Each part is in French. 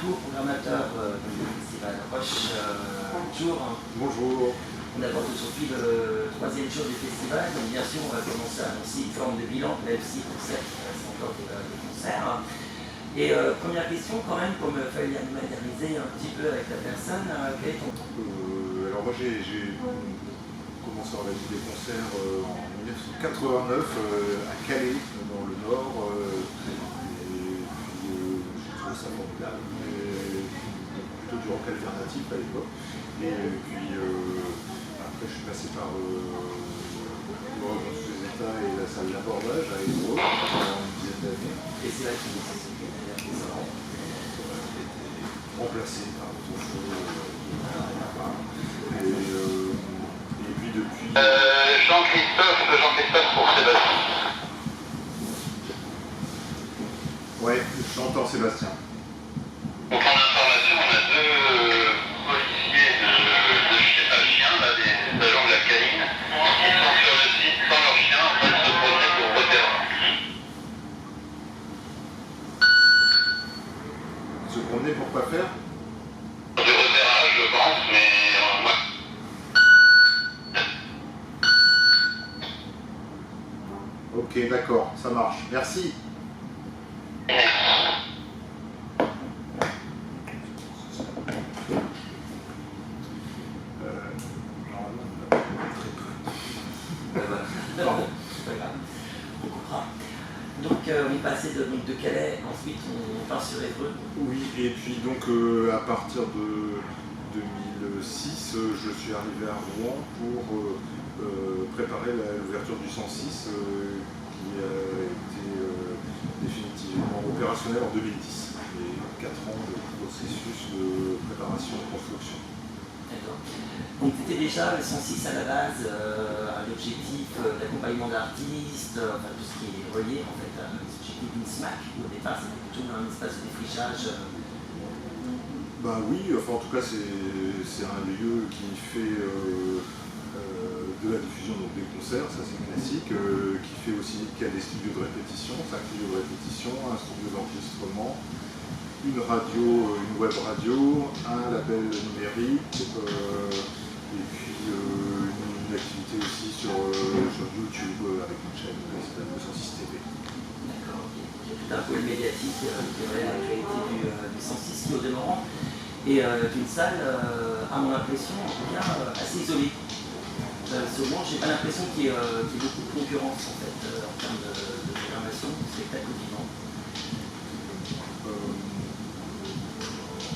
Dufour, programmateur du festival Roche. Bonjour. Bonjour. On aborde aujourd'hui le troisième jour du festival. Donc bien sûr, on va commencer à annoncer une forme de bilan, même si pour cette c'est encore des concerts. Et première question quand même, pour me familiariser un petit peu avec la personne, quel est ton... Alors moi j'ai commencé à organiser des concerts en 1989 à Calais, dans le Nord. Et puis j'ai trouvé ça formidable. Plutôt du rock alternatif à l'époque. Et puis après je suis passé par l'Europe dans tous les États et la salle d'abordage à Évreux pendant une dizaine d'années. Et c'est là que vous avez remplacé par autre chose. Et puis depuis... Jean-Christophe pour Sébastien. Ouais, j'entends Sébastien. Donc en information, on a deux policiers à chien, là, des agents de la canine, qui sont sur le site sans leur chien en train de se promener pour repérer. Se promener pour pas faire? Du repérage, je pense, mais ouais. Ok, d'accord, ça marche. Merci. Donc on passait de Calais, ensuite on part sur Évreux. Oui, et puis donc à partir de 2006, je suis arrivé à Rouen pour préparer l'ouverture du 106 qui a été définitivement opérationnel en 2010. Et 4 ans de processus de préparation et de construction. D'accord. Donc c'était déjà le 106 à la base, à l'objectif d'accompagnement d'artistes, enfin tout ce qui est relié en fait à l'objectif d'une SMAC. Au départ c'était plutôt un espace de défrichage. Bah oui, enfin en tout cas c'est un lieu qui fait de la diffusion donc des concerts, ça c'est classique, qui a des studios de répétition, 5 studios de répétition, un studio d'enregistrement, une radio, une web radio, un label numérique, et puis une activité aussi sur YouTube avec une chaîne qui s'appelle 206 TV. D'accord, ok. Tout un pôle médiatique qui aurait l'actualité du 106 qui au demeurant et d'une salle, à mon impression, en tout cas, assez isolée. Souvent, j'ai pas l'impression qu'il y ait beaucoup de concurrence en fait en termes de programmation, de spectacle vivant.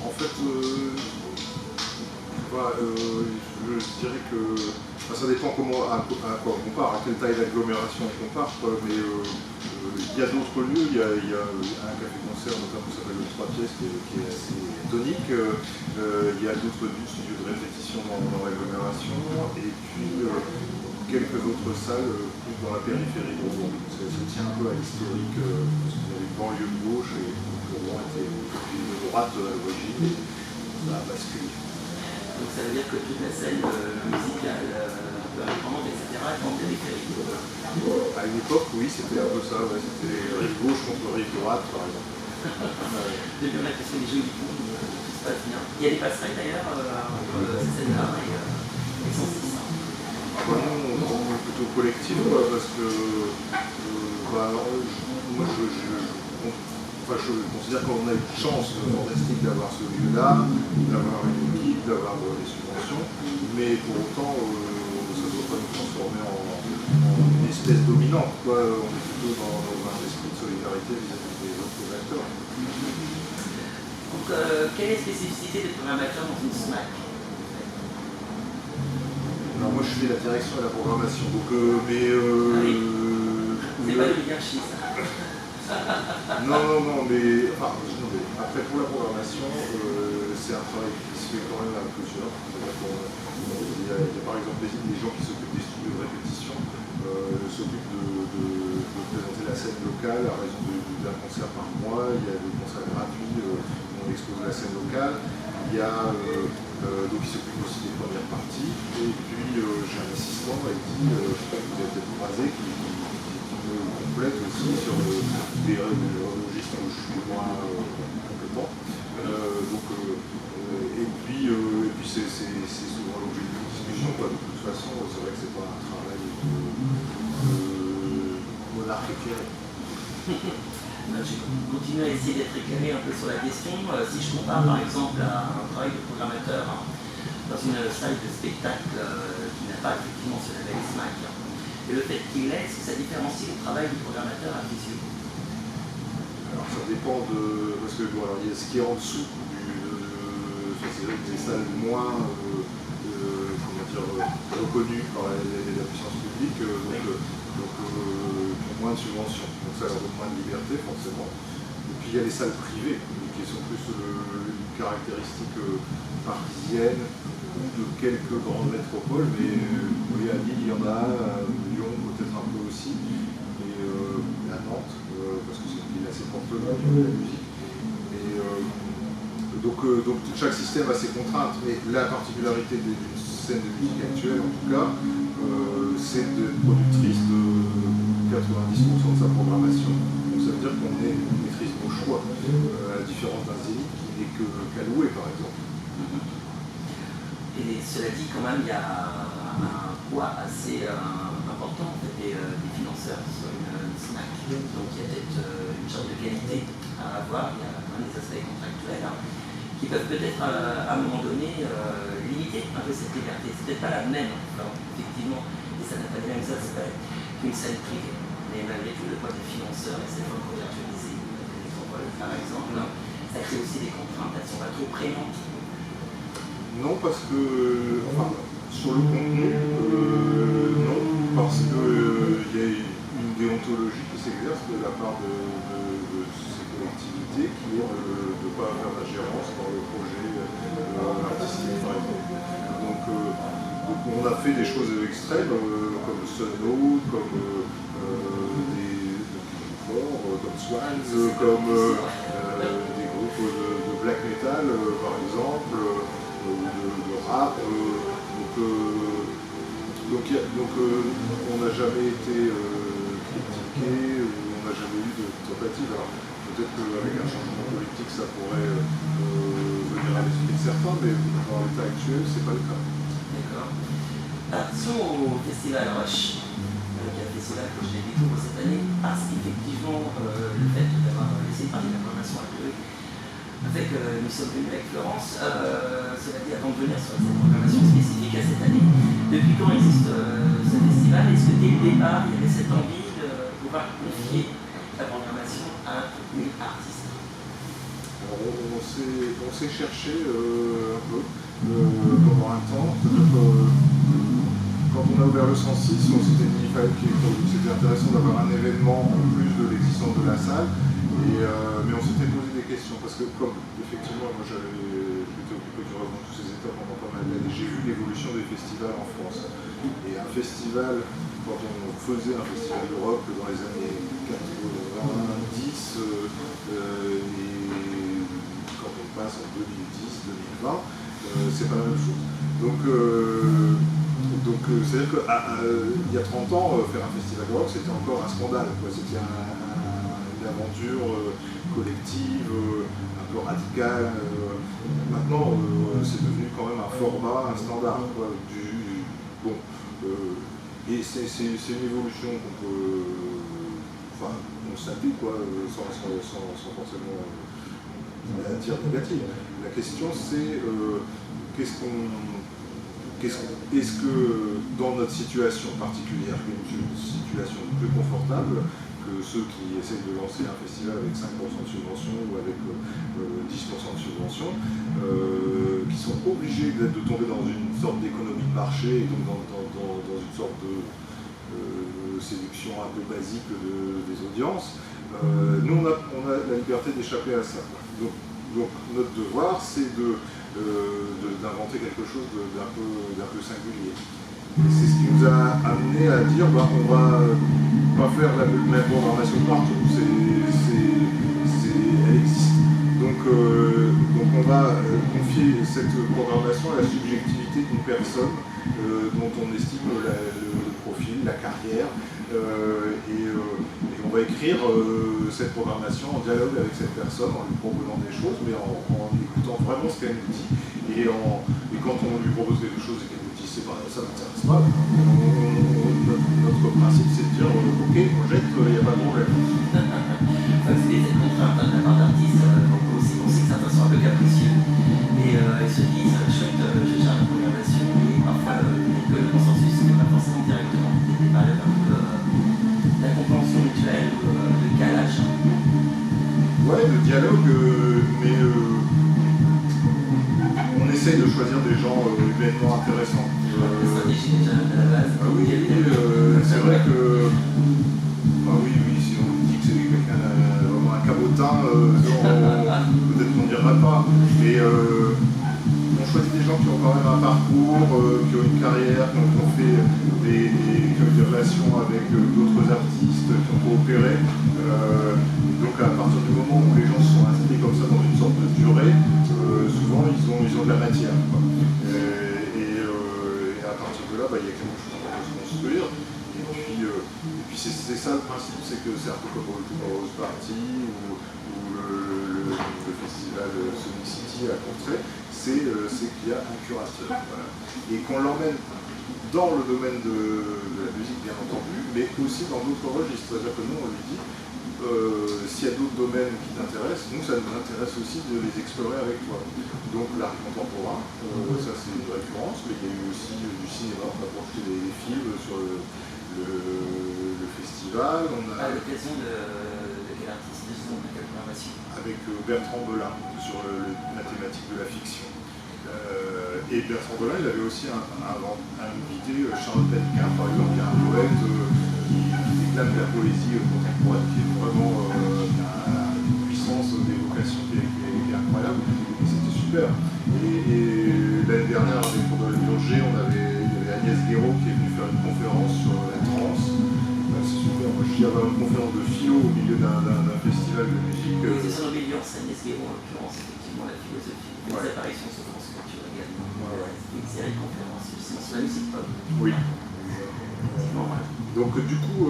En fait, je dirais que ça dépend à quoi on compare, à quelle taille d'agglomération on compare, mais il y a d'autres lieux, il y a un café-concert notamment qui s'appelle le 3 pièces qui est assez tonique, il y a d'autres studios de répétition dans l'agglomération, et puis quelques autres salles plus dans la périphérie de Rouen. Ça tient un peu à l'historique, parce qu'il y avait une banlieue de gauche et Rouen était de droite à l'origine, et ça a basculé. Donc ça veut dire que toute la scène musicale, un peu indépendante, etc., est en périphérie. À une époque, oui, c'était un peu ça, ouais, c'était rive gauche contre rive droite, par exemple. Depuis on a fait des jeux du coup, tout se passe bien. Il y a des passerelles d'ailleurs entre ces scènes-là et 106. Nous, on est plutôt collectif, parce que moi je considère qu'on a une chance fantastique d'avoir ce lieu-là, d'avoir une équipe, d'avoir des subventions, mais pour autant ça ne doit pas nous transformer en une espèce dominante. On est plutôt dans un esprit de solidarité vis-à-vis des autres acteurs. Donc quelle est la spécificité des programmateurs dans une SMAC? Alors moi je fais la direction et la programmation, donc C'est pas l'oligarchie ça. Non, mais après pour la programmation, c'est un travail qui se fait quand même à plusieurs. Il y a par exemple des gens qui s'occupent des studios de répétition, s'occupent de présenter la scène locale à raison d'un concert par mois. Il y a des concerts gratuits où on expose la scène locale. Il y a donc il s'occupe aussi des premières parties. Et puis j'ai un assistant avec qui vous avez peut-être croisé qui complète aussi sur des registres où je suis moins compétent. Et puis c'est souvent l'objet d'une discussion, quoi. De toute façon, c'est vrai que c'est pas un travail de monarque éclairé. Je vais continuer à essayer d'être éclairé un peu sur la question. Si je compare par exemple à un travail de programmateur dans une salle de spectacle qui n'a pas effectivement ce label SMAC, et le fait qu'il l'ait, est-ce que ça différencie le travail du programmateur à vos yeux? Alors ça dépend de... Parce que bon, alors, il y a ce qui est en dessous c'est vrai que des salles moins reconnues par la puissance publique, qui ont moins de subventions. Donc ça leur donne moins de liberté forcément. Et puis il y a les salles privées, qui sont plus une caractéristique parisienne ou de quelques grandes métropoles, mais oui, à Lille il y en a, à Lyon peut-être un peu aussi, et à Nantes, parce que c'est une ville assez porteuse au niveau de la musique. Donc chaque système a ses contraintes, mais la particularité d'une scène de musique actuelle, en tout cas, c'est d'être productrice de 90% de sa programmation. Donc ça veut dire qu'on maîtrise nos choix, à la différence d'un Zénith qui n'est qu'à louer, par exemple. Et cela dit, quand même, il y a un poids assez important en fait, des financeurs sur une SMAC. Donc il y a peut-être une sorte de qualité à avoir, il y a quand même des aspects contractuels qui peuvent peut-être à un moment donné limiter un peu cette liberté. C'est peut-être pas la même, effectivement, et ça n'a pas les mêmes aspects qu'une scène privée. Mais malgré tout, le poids des financeurs et ces formes contractualisées, par exemple, ça crée aussi des contraintes, elles sont pas trop prégnantes. Non, parce que, enfin, sur le contenu, non, parce qu'il y a une déontologie qui s'exerce de la part de ces collectivités qui est de ne pas faire d'ingérence dans le projet artistique, par exemple. Donc on a fait des choses extrêmes, comme Sunno, comme des comme Swans, comme des groupes de black metal, par exemple, ou de rap. Donc on n'a jamais été critiqué, on n'a jamais eu de tentative. Alors peut-être qu'avec un changement politique ça pourrait venir à l'esprit de certains, mais dans l'état actuel c'est pas le cas. D'accord. Passons au Festival Rush, qui est un festival que je découvre cette année, parce qu'effectivement le fait d'avoir laissé parler de la programmation actuelle fait que nous sommes venus avec Florence, cela dit avant de venir sur cette programmation spécifique à cette année. Depuis quand existe ce festival? Est-ce que dès le départ il y avait cette envie de pouvoir confier la programmation à une artiste? Alors on s'est cherché un peu pendant un temps. Quand on a ouvert le 106, on s'était dit que c'était intéressant d'avoir un événement en plus de l'existence de la salle. Mais on s'était posé des questions parce que comme effectivement moi j'étais occupé du revenu de tous ces états pendant pas mal d'années, j'ai vu l'évolution des festivals en France. Et un festival, quand on faisait un festival de rock dans les années 90 et quand on passe en 2010, 2020, c'est pas la même chose. Donc c'est-à-dire qu'il y a 30 ans, faire un festival de rock c'était encore un scandale, c'était une aventure collective, un peu radicale. Maintenant, c'est devenu quand même un format, un standard. Et c'est une évolution qu'on peut constater, sans forcément dire négative. La question c'est est-ce que dans notre situation particulière, qui est une situation plus confortable que ceux qui essaient de lancer un festival avec 5% de subvention ou avec 10% de subvention, qui sont obligés de tomber dans une sorte d'économie de marché et donc dans une sorte de séduction un peu basique des audiences, nous on a la liberté d'échapper à ça. Donc notre devoir c'est d'inventer quelque chose d'un peu singulier. Et c'est ce qui nous a amené à dire on va pas faire la même programmation partout, elle existe. Donc on va confier cette programmation à la subjectivité d'une personne dont on estime le profil, la carrière, et on va écrire cette programmation en dialogue avec cette personne, en lui proposant des choses, mais en écoutant vraiment ce qu'elle nous dit. Et quand on lui propose quelque chose et qu'elle nous dit ça m'intéresse pas, notre principe c'est de dire ok, on jette, il n'y a pas de problème. C'est des contraintes de la part d'artistes, donc aussi on sait que certains sont un peu capricieux. Et ils se disent, chouette, je gère la programmation, et parfois que le consensus n'est pas forcément directement des valeurs un peu la compréhension mutuelle, le calage. Ouais, le dialogue, mais on essaye de choisir des gens humainement intéressants. La stratégie déjà à la base. Ah oui, c'est vrai que. Ah oui, si on dit que c'est quelqu'un vraiment un cabotin, peut-être qu'on ne dira pas. Mais on choisit des gens qui ont quand même un parcours, qui ont une carrière, qui ont fait des relations avec d'autres artistes, qui ont coopéré. Donc à partir du moment où les gens se sont inscrits comme ça dans une sorte de durée, souvent ils ont de la matière. Et à partir de là, il y a quelque chose à se construire. Et puis c'est ça le principe, c'est que c'est un peu comme le Rose Party ou le festival Sonic City à Contrée, c'est qu'il y a un curateur. Voilà. Et qu'on l'emmène dans le domaine de la musique, bien entendu, mais aussi dans d'autres registres. C'est-à-dire que nous, on lui dit, s'il y a d'autres domaines qui t'intéressent, nous, ça nous intéresse aussi de les explorer avec toi. Donc l'art contemporain, ça c'est une référence, mais il y a eu aussi du cinéma, on a projeté des films sur le festival. On a... À l'occasion de quel artiste de quelle programmation? Avec Bertrand Belin, sur la thématique de la fiction. Et Bertrand Belin, il avait aussi invité Charlotte Pédiquin, par exemple, qui est un poète qui déclame la poésie contemporaine, qui est vraiment une puissance d'évocation qui est incroyable. Et c'était super. Et l'année dernière, avec Rodolphe Burger, il y avait Agnès Guéraud qui est venue faire une conférence sur la trance. C'est super. Moi, je suis allé à une conférence de philo au milieu d'un festival de musique. Oui, c'est son amélioration, Agnès Guéraud, en l'occurrence, effectivement, la philosophie. Les apparitions sur France Culture également. Une série de conférences sur la musique pop. Oui. Normal. Donc du coup,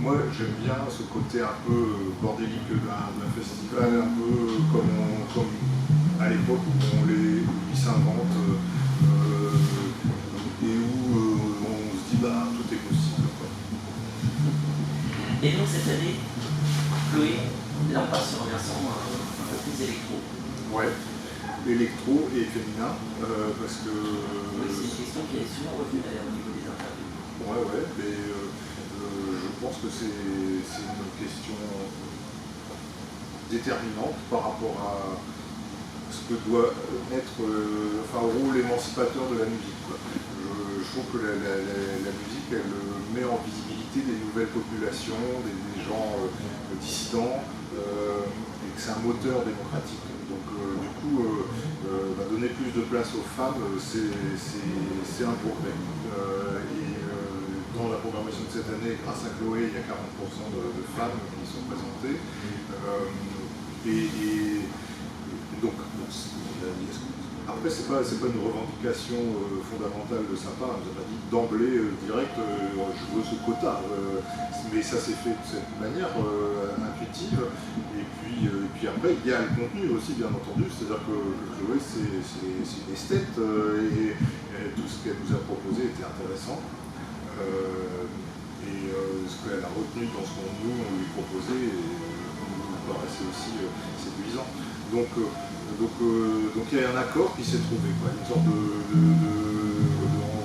moi j'aime bien ce côté un peu bordélique d'un festival, un peu comme à l'époque où ils s'inventent et où on se dit tout est possible. Quoi. Et donc cette année, Chloé, là on passe sur un versant un peu plus électro. Ouais, électro et féminin, parce que... Oui, c'est une question qui est souvent revenue d'ailleurs au niveau des interviews. Ouais, mais je pense que c'est une question déterminante par rapport à ce que doit être, au rôle émancipateur de la musique. Quoi. Je trouve que la musique, elle met en visibilité des nouvelles populations, des gens dissidents, et que c'est un moteur démocratique. Donc du coup, donner plus de place aux femmes, c'est un progrès. Dans la programmation de cette année, grâce à Chloé, il y a 40% de femmes qui sont présentées. Donc, après, c'est pas une revendication fondamentale de sa part. Elle n'a pas dit d'emblée, direct, je veux ce quota. Mais ça s'est fait de cette manière intuitive. Et puis après, il y a le contenu aussi, bien entendu. C'est-à-dire que Chloé, c'est une esthète et tout ce qu'elle nous a proposé était intéressant. Ce qu'elle a retenu dans ce qu'on lui proposait nous paraissait aussi séduisant. Donc il y a un accord qui s'est trouvé, quoi, une sorte on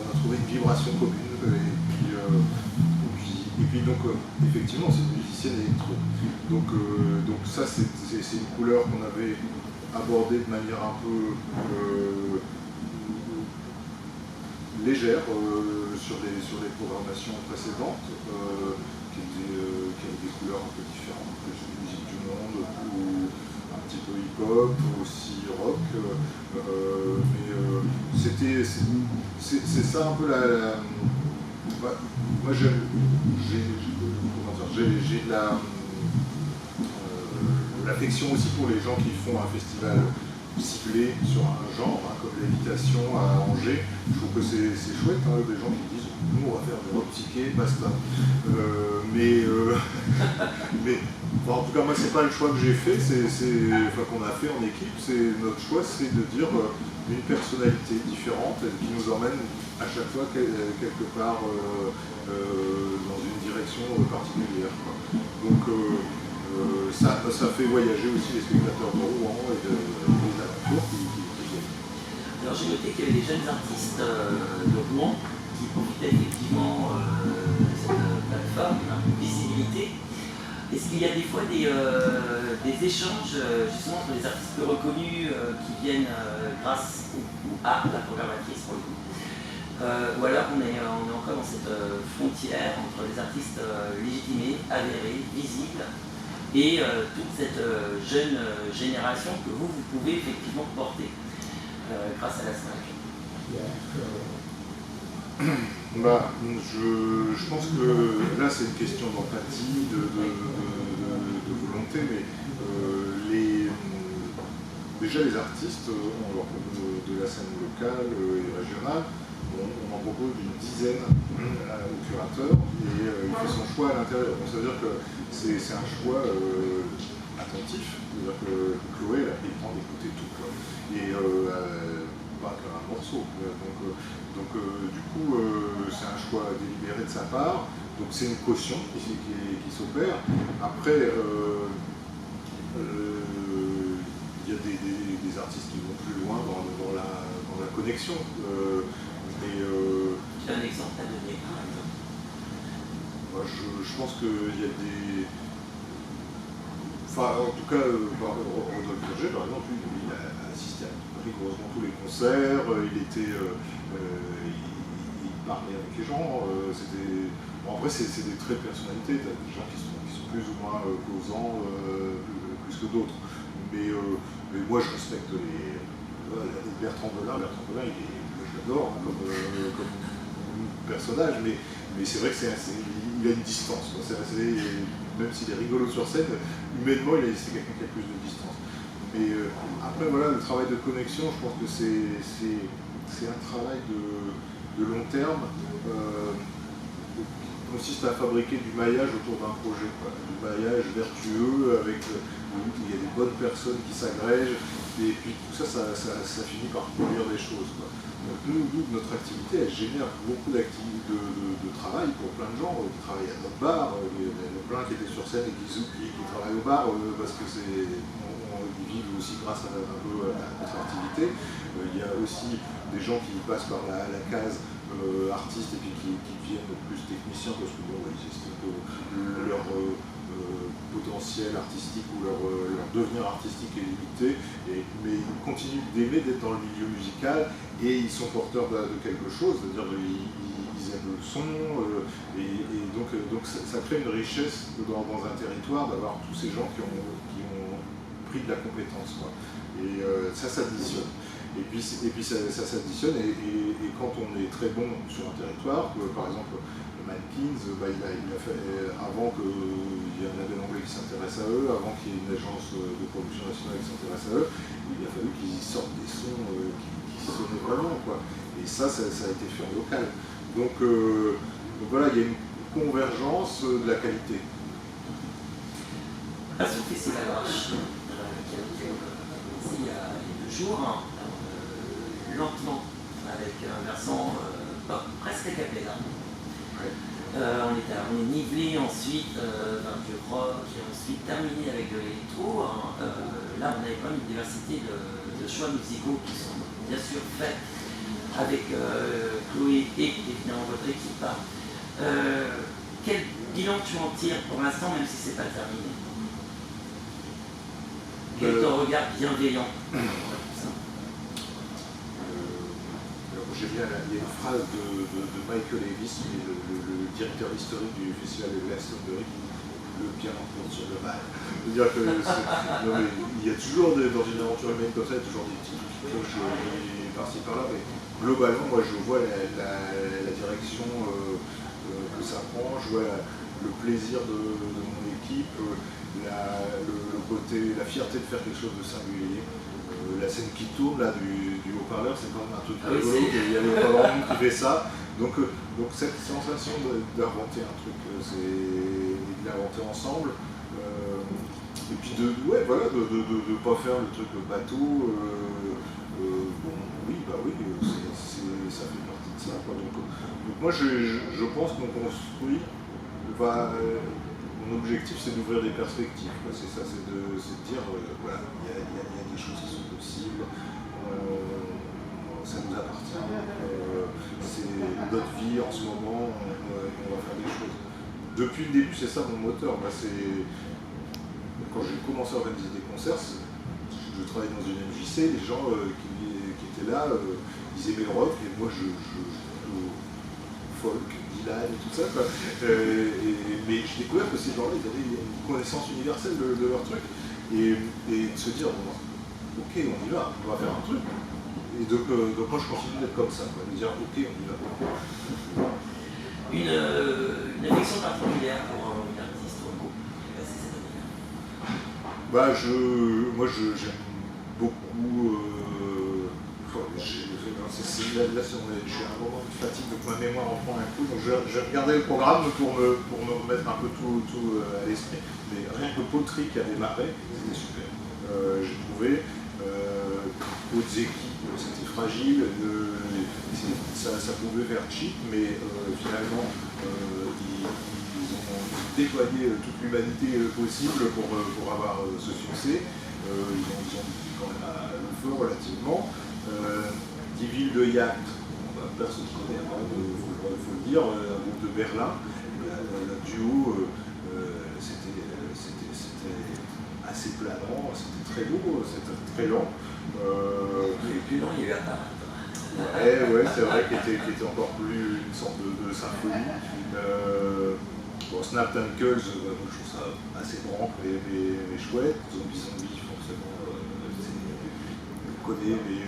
a trouvé une vibration commune. Et puis donc effectivement c'est une musicienne électro. Donc ça c'est une couleur qu'on avait abordée de manière un peu légère sur les programmations précédentes, qui avaient des couleurs un peu différentes, plus musique du monde, ou un petit peu hip-hop, aussi rock, mais c'est ça un peu moi j'ai de l'affection aussi pour les gens qui font un festival ciblé sur un genre, comme Lévitation à Angers. Je trouve que c'est chouette, des gens qui disent nous on va faire du rock psyché, basta. Mais Mais en tout cas, moi, c'est pas le choix que j'ai fait, qu'on a fait en équipe. Notre choix, c'est de dire une personnalité différente qui nous emmène à chaque fois quelque part dans une direction particulière, quoi. Donc ça fait voyager aussi les spectateurs de Rouen et des alentours qui viennent. Alors j'ai noté qu'il y avait des jeunes artistes de Rouen qui profitaient effectivement de cette plateforme, une visibilité. Est-ce qu'il y a des fois des échanges justement entre les artistes peu reconnus qui viennent grâce à la programmatrice pour le coup, ou alors on est encore dans cette frontière entre les artistes légitimés, avérés, visibles, et toute cette jeune génération que vous pouvez effectivement porter grâce à la SNAC? Je pense que là c'est une question d'empathie, de volonté, mais déjà les artistes de la scène locale et régionale, on en propose une dizaine au curateur et il fait son choix à l'intérieur. Donc ça veut dire que c'est un choix attentif, c'est-à-dire que Chloé elle a pris le temps d'écouter tout, quoi. Et pas qu'un morceau. Donc du coup c'est un choix délibéré de sa part, donc c'est une caution qui s'opère. Après il y a des artistes qui vont plus loin dans la connexion. Tu as un exemple à donner par exemple? Je pense qu'il y a des... Enfin, en tout cas, Rodolphe Berger, par exemple, il a assisté à rigoureusement tous les concerts, il parlait avec les gens. Après, c'est des traits de personnalité, t'as des gens qui sont plus ou moins causants, plus que d'autres. Mais moi, je respecte Bertrand Belin, je l'adore comme personnage, mais c'est vrai qu'il a une distance, quoi. Même s'il est rigolo sur scène, humainement, c'est quelqu'un qui a plus de distance. Mais après, voilà, le travail de connexion, je pense que c'est un travail de long terme qui consiste à fabriquer du maillage autour d'un projet, quoi. Du maillage vertueux, où il y a des bonnes personnes qui s'agrègent, et puis tout ça finit par produire des choses, quoi. Donc nous, notre activité, elle génère beaucoup de travail pour plein de gens qui travaillent à notre bar. Il y en a plein qui étaient sur scène et qui travaillent au bar parce que ils vivent aussi grâce un peu à notre activité. Il y a aussi des gens qui passent par la case artistes et puis qui deviennent plus techniciens parce que ils estiment que leur potentiel artistique ou leur devenir artistique est limité, mais ils continuent d'être dans le milieu musical et ils sont porteurs de quelque chose, c'est-à-dire ils aiment le son, et donc ça crée une richesse dans un territoire d'avoir tous ces gens qui ont pris de la compétence, quoi. Et ça s'additionne. Et puis ça s'additionne, et quand on est très bon sur un territoire, par exemple Mankins, il a fait, avant qu'il y ait un label anglais qui s'intéresse à eux, avant qu'il y ait une agence de production nationale qui s'intéresse à eux, il a fallu qu'ils sortent des sons qui sonnaient vraiment, quoi. Et ça a été fait en local. Donc voilà, il y a une convergence de la qualité. À ce festival Arche, qui a commencé il y a 2 jours, lentement, avec un versant presque a cappella. Ouais. On est nivelé ensuite vers du rock et ensuite terminé avec de l'électro. Là, on avait quand même une diversité de choix musicaux qui sont bien sûr faits avec Chloé et évidemment votre équipe. Quel bilan tu en tires pour l'instant, même si c'est pas terminé? Quel est ton regard bienveillant? Il y a une phrase de Michael Davis, qui est le directeur historique du festival de Glastonbury, le piano sur le bal. C'est-à-dire que il y a toujours, dans une aventure humaine comme ça, il y a toujours des petits trucs qui clochent par-ci par-là, mais globalement, moi je vois la direction que ça prend, je vois le plaisir de mon équipe, le côté, la fierté de faire quelque chose de singulier. La scène qui tourne là du haut-parleur, c'est quand même un truc rigolo, il y a pas grand monde qui fait ça. Donc cette sensation d'inventer un truc, et de expérimenter ensemble. Et puis de pas faire le truc bateau. Oui, ça fait partie de ça, quoi. Donc moi, je pense qu'on construit. Mon objectif, c'est d'ouvrir des perspectives. C'est ça, c'est de dire, voilà, il y a des choses qui sont possibles. Ça nous appartient. C'est notre vie en ce moment. On va faire des choses. Depuis le début, c'est ça mon moteur. Quand j'ai commencé à organiser des concerts, je travaillais dans une MJC, les gens qui étaient là, ils aimaient le rock, et moi je folk, Dylan et tout ça. Mais je découvrais que ces gens-là, ils avaient une connaissance universelle de leur truc, et de se dire, bon, ok, on y va, on va faire un truc. Et donc moi je continue d'être comme ça, de dire, ok, on y va. Une affection particulière pour une artiste ou un groupe qui est passé cette année-là? Moi j'aime beaucoup. Je suis à un moment de fatigue, donc ma mémoire en prend un coup. Donc je regardais le programme pour me remettre un peu tout à l'esprit. Mais rien que Poultry qui a démarré, c'était super. J'ai trouvé d'autres équipes, c'était fragile. Ça pouvait faire cheap, mais finalement ils ont déployé toute l'humanité possible pour avoir ce succès. Ils ont quand même le feu relativement. 10 villes de yacht, personne ne connaît, il faut le dire, un groupe de Berlin. Le duo, c'était assez planant, c'était très lourd, c'était très lent. Plus lent, il y a eu Apparat. C'est vrai qu'il était encore plus une sorte de symphonie. Snap Tunkles, je trouve ça assez grand mais chouette. Zombie, forcément, on connaît, mais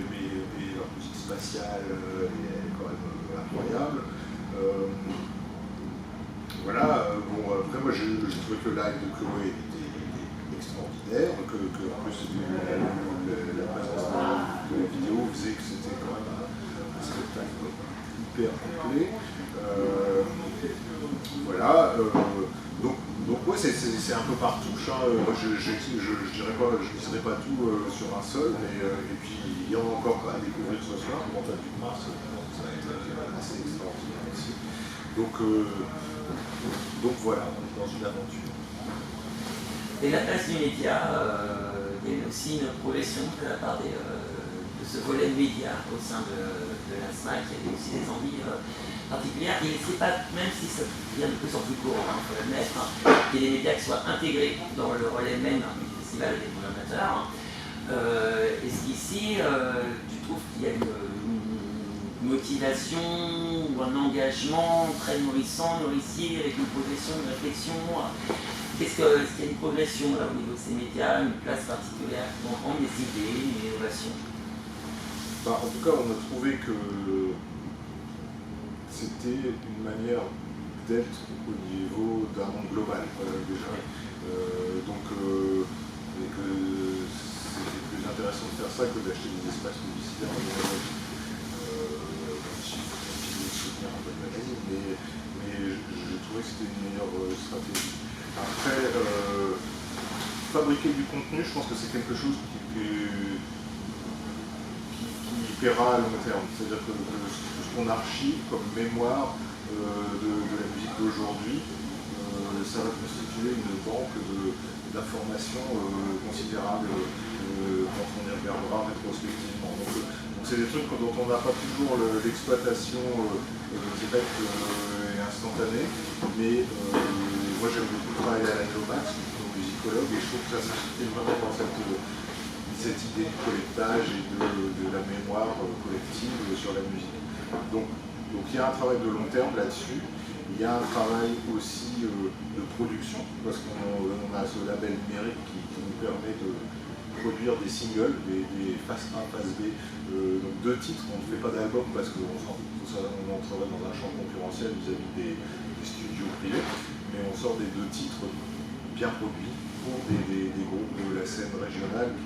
leur musique spatiale est quand même incroyable. Après moi j'ai trouvé que le live de Chloé était extraordinaire, que en plus la présence de la vidéo faisait que c'était quand même un spectacle hyper complet. Donc ouais, c'est un peu par touche. Moi je dirais pas tout sur un seul, et puis il y en a encore à découvrir ce soir. Mental du Mars, ça va être assez extraordinaire aussi. Donc voilà, on est dans une aventure. Et la place du média, il y a eu aussi une progression de la part de ce volet média au sein de la SMAC. Il y avait aussi des envies particulières. Et c'est pas, même si ça devient de plus en plus courant, il faut l'admettre, qu'il y ait des médias qui soient intégrés dans le relais même du festival des programmateurs. Est-ce qu'ici, tu trouves qu'il y a une motivation ou un engagement très nourricier, avec une progression, une réflexion? Est-ce qu'il y a une progression là, au niveau de ces médias, une place particulière pour prendre des idées, une innovation? En tout cas, on a trouvé que c'était une manière d'être au niveau d'un monde global, déjà. Et que c'était plus intéressant de faire ça que d'acheter des espaces publicitaires en Europe. Continuer de soutenir un peu le magazine, mais je trouvais que c'était une meilleure stratégie. Après, fabriquer du contenu, je pense que c'est quelque chose qui paiera à long terme. C'est-à-dire que tout ce qu'on archive comme mémoire de la musique d'aujourd'hui, ça va constituer une banque d'informations considérable quand on y regardera rétrospectivement. Donc c'est des trucs dont on n'a pas toujours l'exploitation directe et instantanée, mais moi j'aime beaucoup travailler à la Nomax, comme musicologue, et je trouve que ça s'inscrit vraiment dans cette idée de collectage et de la mémoire collective sur la musique. Donc il y a un travail de long terme là-dessus. Il y a un travail aussi de production, parce qu'on a ce label numérique qui nous permet de produire des singles, des face A, face B, donc 2 titres. On ne fait pas d'album parce qu'on entrerait dans un champ concurrentiel vis-à-vis des studios privés, mais on sort des 2 titres bien produits pour des groupes de la scène régionale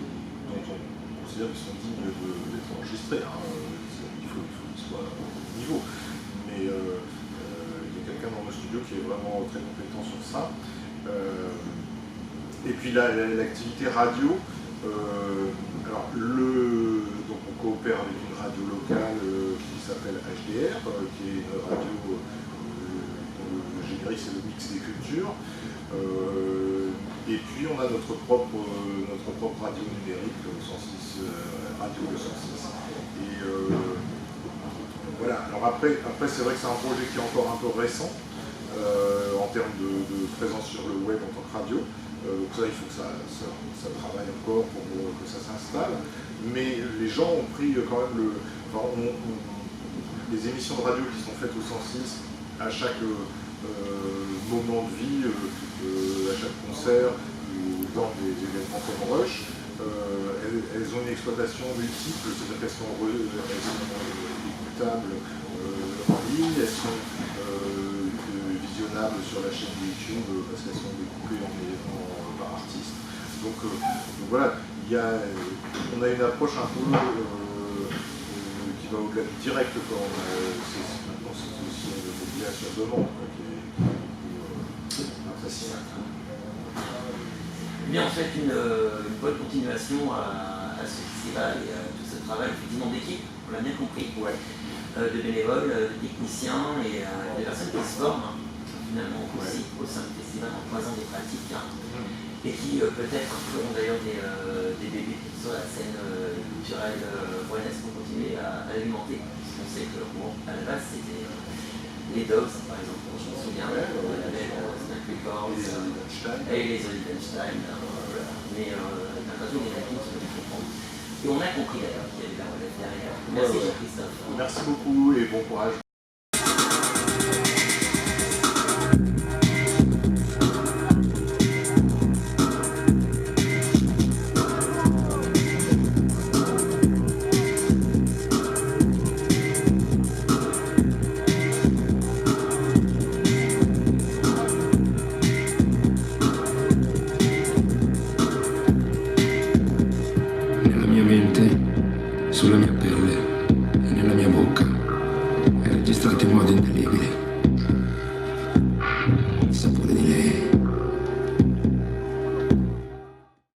dont on considère qu'ils sont dignes d'être enregistrés. Il faut qu'ils soient au niveau. Mais il y a quelqu'un dans le studio qui est vraiment très compétent sur ça. Et puis l'activité radio, alors donc on coopère avec une radio locale qui s'appelle HDR, qui est une radio dont le générique c'est le mix des cultures. Et puis on a notre propre radio numérique, le 106, Radio le 106. Et voilà, alors après c'est vrai que c'est un projet qui est encore un peu récent en termes de présence sur le web en tant que radio. Donc ça, il faut que ça travaille encore pour que ça s'installe. Mais les gens ont pris quand même les émissions de radio qui sont faites au 106 à chaque moment de vie, à chaque concert ou dans des événements comme Rush, elles ont une exploitation multiple, c'est-à-dire qu'elles sont écoutables en ligne, elles sont visionnables sur la chaîne YouTube parce qu'elles sont découpées par artiste. Donc voilà, on a une approche un peu qui va au-delà du direct. Maintenant c'est aussi une média sur demande qui est appréciée. Bien, en fait, une bonne continuation à ce festival et à tout ce travail effectivement d'équipe, on l'a bien compris, de bénévoles, de techniciens et des personnes qui se forment finalement aussi au sein du festival en croisant des pratiques et qui peut-être feront d'ailleurs des bébés sur la scène culturelle rouennaise pour continuer à alimenter. Parce qu'on sait que à la base c'était les Dogs par exemple, je me souviens, le label Snack Records et les Olivenstein, mais la radio des Latins se fait comprendre. Et on a compris d'ailleurs qu'il y avait la relève derrière. Merci Jean-Christophe. Merci beaucoup et bon courage. Nella mia mente, sulla mia pelle,